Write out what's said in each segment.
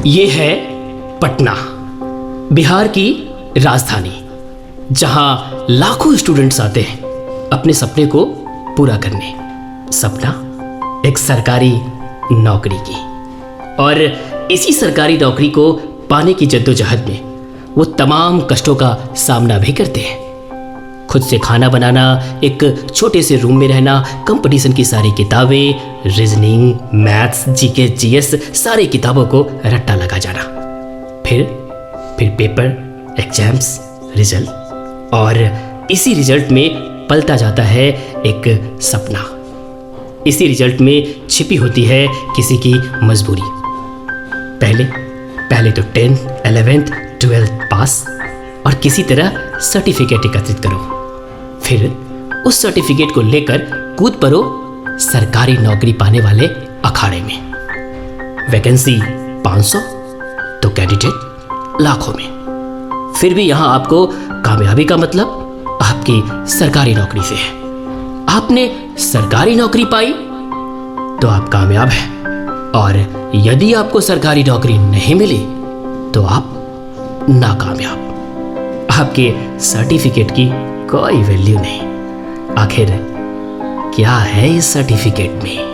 ये है पटना, बिहार की राजधानी, जहां लाखों स्टूडेंट्स आते हैं अपने सपने को पूरा करने। सपना एक सरकारी नौकरी की, और इसी सरकारी नौकरी को पाने की जद्दोजहद में वो तमाम कष्टों का सामना भी करते हैं। खुद से खाना बनाना, एक छोटे से रूम में रहना, कंपटीशन की सारी किताबें, रीजनिंग, मैथ्स, जीके, जीएस, सारी किताबों को रट्टा लगा जाना, फिर पेपर, एग्जाम्स, रिजल्ट, और इसी रिजल्ट में पलता जाता है एक सपना। इसी रिजल्ट में छिपी होती है किसी की मजबूरी। पहले तो 10th, 11th, 12th पास और किसी तरह सर्टिफिकेट एकत्रित करो, फिर उस सर्टिफिकेट को लेकर कूद पड़ो सरकारी नौकरी पाने वाले अखाड़े में। वैकेंसी 500 तो कैंडिडेट लाखों में। फिर भी यहां आपको कामयाबी का मतलब आपकी सरकारी नौकरी से है। आपने सरकारी नौकरी पाई तो आप कामयाब हैं, और यदि आपको सरकारी नौकरी नहीं मिली तो आप नाकामयाब। आपके सर्टिफिकेट की कोई वैल्यू नहीं। आखिर क्या है इस सर्टिफिकेट में?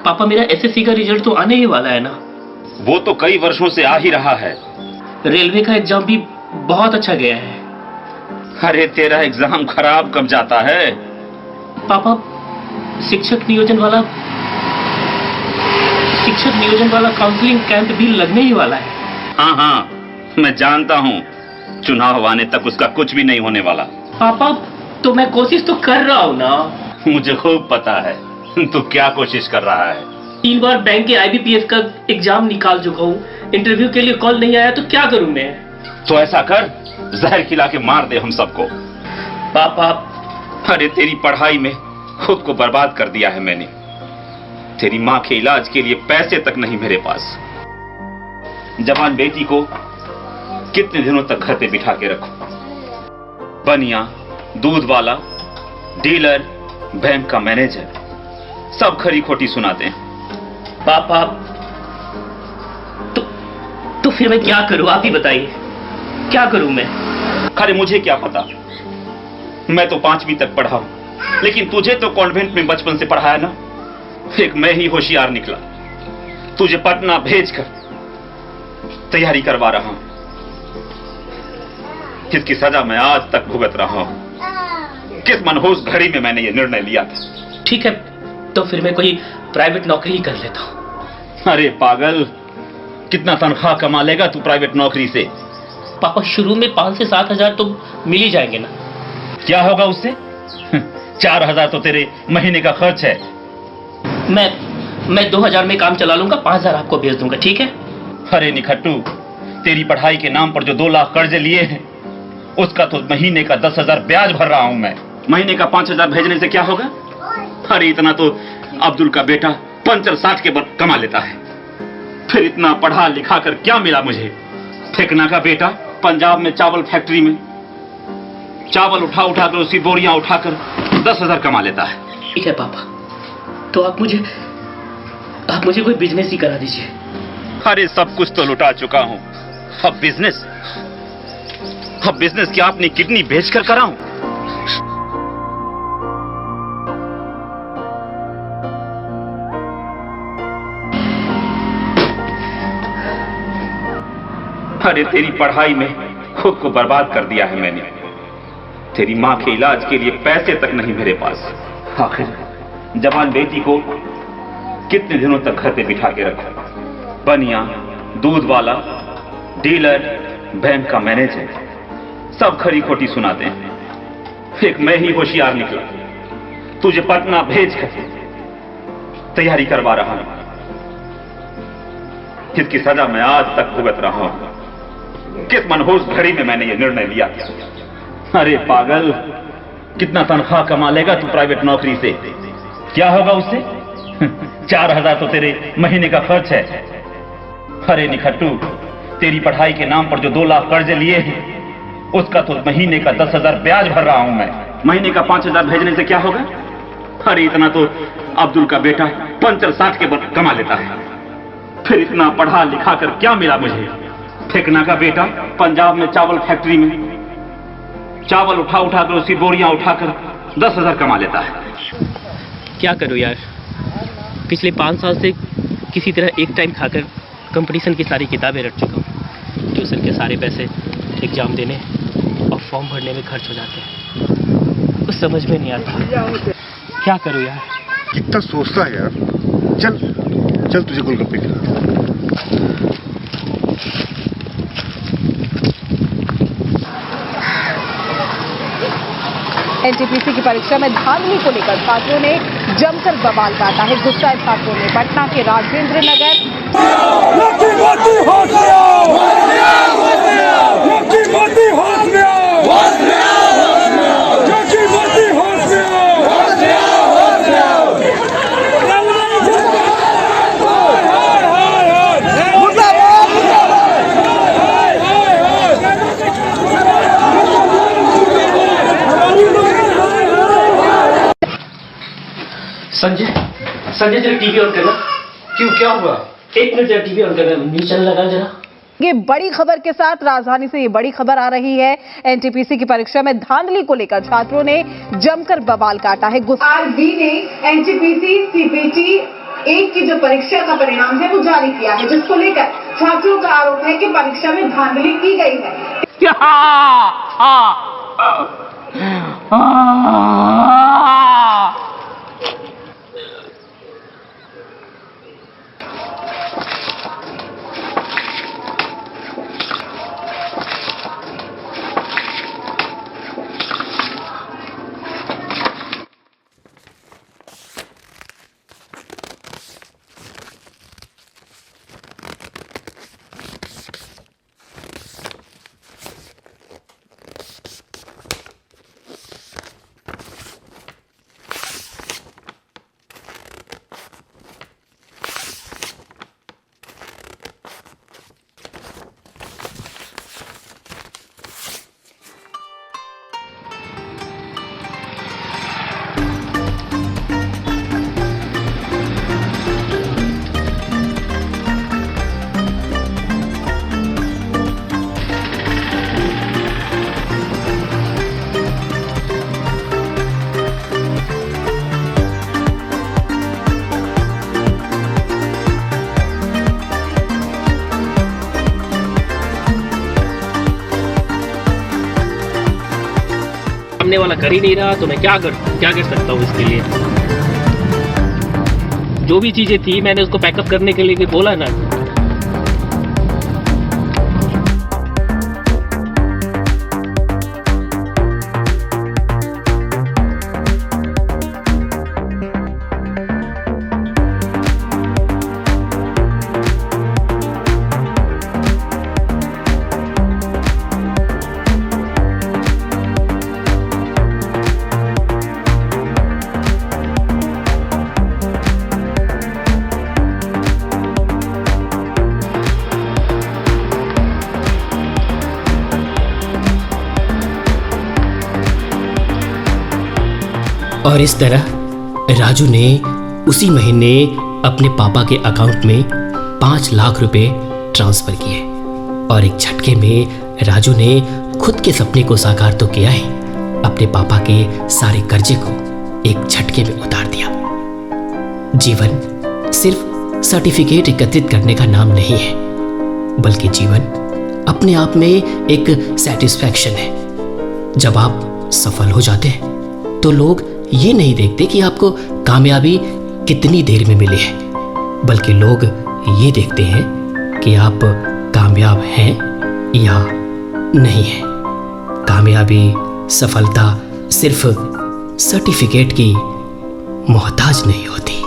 पापा, मेरा एसएससी का रिजल्ट तो आने ही वाला है ना। वो तो कई वर्षों से आ ही रहा है। रेलवे का एग्जाम भी बहुत अच्छा गया है। अरे तेरा एग्जाम खराब कब जाता है? पापा, शिक्षक नियोजन वाला काउंसलिंग कैंप भी लगने ही वाला है। हाँ, मैं जानता हूँ। चुनाव आने तक उसका कुछ भी नहीं होने वाला। पापा, तो मैं कोशिश तो कर रहा हूँ ना। मुझे खूब पता है तू क्या कोशिश कर रहा है। 3 बार बैंक के IBPS का एग्जाम निकाल चुका हूँ। इंटरव्यू के लिए कॉल नहीं आया तो क्या करूँ मैं? तो ऐसा कर, जहर खिला के मार दे हम सबको। पापा, अरे तेरी पढ़ाई में खुद को बर्बाद कर दिया है मैंने। तेरी माँ के इलाज के लिए पैसे तक नहीं मेरे पास। जवान बेटी को कितने दिनों तक घर पे बिठा के रखूं? बनिया, दूध वाला, डीलर, बैंक का मैनेजर, सब खरी खोटी सुनाते हैं। पापा, तो फिर मैं क्या करूं? आप ही बताइए, क्या करूं मैं? अरे मुझे क्या पता। मैं तो 5वीं तक पढ़ा हूं, लेकिन तुझे तो कॉन्वेंट में बचपन से पढ़ाया ना। एक मैं ही होशियार निकला, तुझे पटना भेजकर तैयारी करवा रहा हूं, जिसकी सजा मैं आज तक भुगत रहा हूं। किस मनहूस घड़ी में मैंने ये निर्णय लिया था। ठीक है, तो फिर मैं कोई प्राइवेट नौकरी ही कर लेता हूँ। अरे पागल, कितना तनख्वाह कमा लेगा तू प्राइवेट नौकरी से? पापा, शुरू में 5 से 7 हजार तो मिल ही जाएंगे ना। क्या होगा उससे? 4 हजार तो तेरे महीने का खर्च है। मैं 2000 में काम चला लूंगा, 5000 आपको भेज दूंगा, ठीक है? अरे निखट्टू, तेरी पढ़ाई के नाम पर जो 2 लाख कर्जे लिए हैं, उसका तो महीने का 10,000 ब्याज भर रहा हूं मैं। महीने का 5,000 भेजने से क्या होगा? अरे इतना तो अब्दुल का बेटा पंचर 60 के बल कमा लेता है। फिर इतना पढ़ा लिखा कर क्या मिला मुझे? फेंकना का बेटा पंजाब में चावल फैक्ट्री में चावल उठा उठा कर उसकी बोरियां उठाकर 10,000 कमा लेता है। ठीक है पापा, तो आप मुझे कोई बिजनेस ही करा दीजिए। अरे सब कुछ तो लुटा चुका हूं, अब बिजनेस क्या अपनी किडनी बेचकर कराऊं? अरे तेरी पढ़ाई में खुद को बर्बाद कर दिया है मैंने। तेरी माँ के इलाज के लिए पैसे तक नहीं मेरे पास। आखिर जवान बेटी को कितने दिनों तक घर पे बिठा के रखूं? बनिया, दूध वाला, डीलर, बैंक का मैनेजर, सब खरी खोटी सुनाते हैं। एक मैं ही होशियार निकला, तुझे पटना भेज कर तैयारी करवा रहा हूं। इसकी सजा मैं आज तक भुगत रहा हूं। किस मनहूस घड़ी में मैंने ये निर्णय लिया? अरे पागल, कितना तनख्वाह कमा लेगा तू प्राइवेट नौकरी से? क्या होगा उससे? 4,000 तो तेरे महीने का खर्च है। अरे निखट्टू, तेरी पढ़ाई के नाम पर जो 2 लाख कर्जे लिए हैं, उसका तो महीने का 10,000 ब्याज भर रहा हूं मैं। महीने का 5,000 भेजने से क्या होगा? अरे इतना तो अब्दुल का बेटा पंचर 60 के बल कमा लेता है। फिर इतना पढ़ा लिखा कर क्या मिला मुझे? फेंकना का बेटा पंजाब में चावल फैक्ट्री में चावल उठा उठा कर उसकी बोरियां उठाकर 10,000 कमा लेता है। क्या करूं यार, पिछले 5 साल से किसी तरह एक टाइम खाकर कंपटीशन की सारी किताबें रट चुका हूँ। ट्यूशन के सारे पैसे एग्जाम देने और फॉर्म भरने में खर्च हो जाते हैं, कुछ समझ में नहीं आता। क्या करूं यार? कितना सोचता है यार। चल तुझे गोलगप्पे खिला। एनटीपीसी की परीक्षा में धांधली को लेकर छात्रों ने जमकर बवाल काटा है। गुस्साए छात्रों ने पटना के राजेंद्र संजय जरा टीवी ऑन करना। क्यों, क्या हुआ? 1 मिनट जरा टीवी ऑन करना, न्यूज चैनल लगा जरा। ये बड़ी खबर के साथ राजधानी से ये बड़ी खबर आ रही है। एनटीपीसी की परीक्षा में धांधली को लेकर छात्रों ने जमकर बवाल काटा है। आरबी ने एनटीपीसी सीबीटी 1 की जो परीक्षा का परिणाम है वो जारी किया है, जिसको लेकर छात्रों का आरोप है कि परीक्षा में धांधली की गई है। सामने वाला कर ही नहीं रहा तो मैं क्या कर सकता हूँ इसके लिए? जो भी चीजें थी मैंने उसको पैकअप करने के लिए बोला ना। और इस तरह राजू ने उसी महीने अपने पापा के अकाउंट में 5 लाख रुपए ट्रांसफर किए और एक झटके में राजू ने खुद के सपने को साकार तो किया ही, अपने पापा के सारे कर्जे को एक झटके में उतार दिया। जीवन सिर्फ सर्टिफिकेट एकत्रित करने का नाम नहीं है, बल्कि जीवन अपने आप में एक सेटिस्फैक्शन है। जब आप सफल हो जाते हैं तो लोग ये नहीं देखते कि आपको कामयाबी कितनी देर में मिली है, बल्कि लोग ये देखते हैं कि आप कामयाब हैं या नहीं है। कामयाबी, सफलता सिर्फ सर्टिफिकेट की मोहताज नहीं होती।